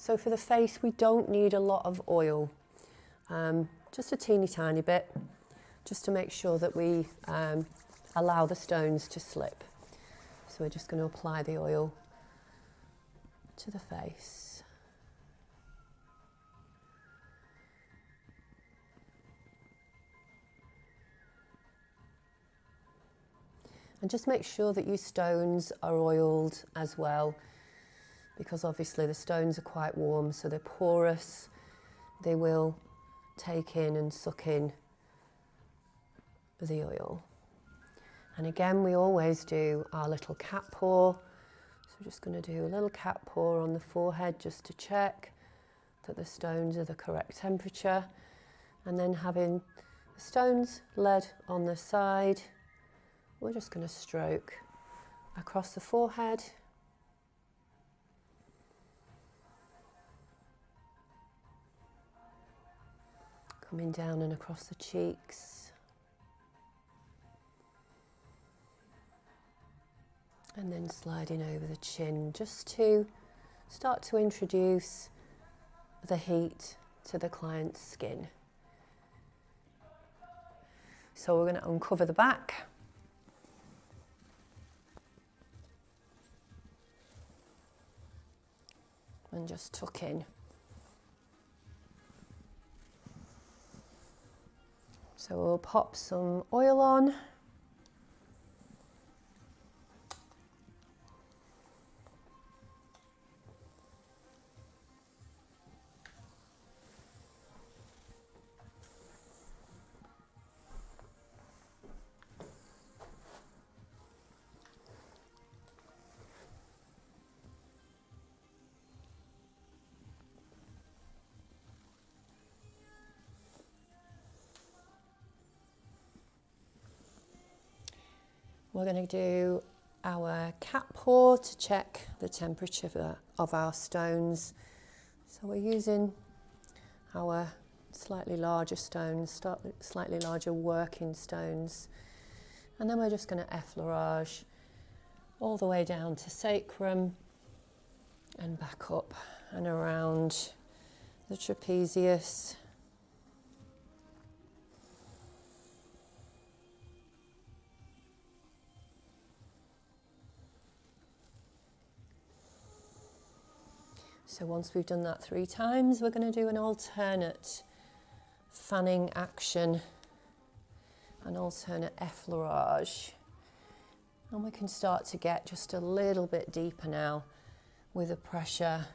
So for the face, we don't need a lot of oil, just a teeny tiny bit, just to make sure that we allow the stones to slip. So we're just going to apply the oil to the face. And just make sure that your stones are oiled as well, because obviously the stones are quite warm, so they're porous. They will take in and suck in the oil. And again, we always do our little cat paw. So we're just going to do a little cat paw on the forehead just to check that the stones are the correct temperature. And then having the stones laid on the side, we're just going to stroke across the forehead. Coming down and across the cheeks. And then sliding over the chin, just to start to introduce the heat to the client's skin. So we're going to uncover the back. And just tuck in. So we'll pop some oil on. We're going to do our cat paw to check the temperature of our stones. So we're using our slightly larger stones, slightly larger working stones. And then we're just going to effleurage all the way down to sacrum and back up and around the trapezius. So once we've done that 3 times, we're going to do an alternate fanning action, an alternate effleurage. And we can start to get just a little bit deeper now with the pressure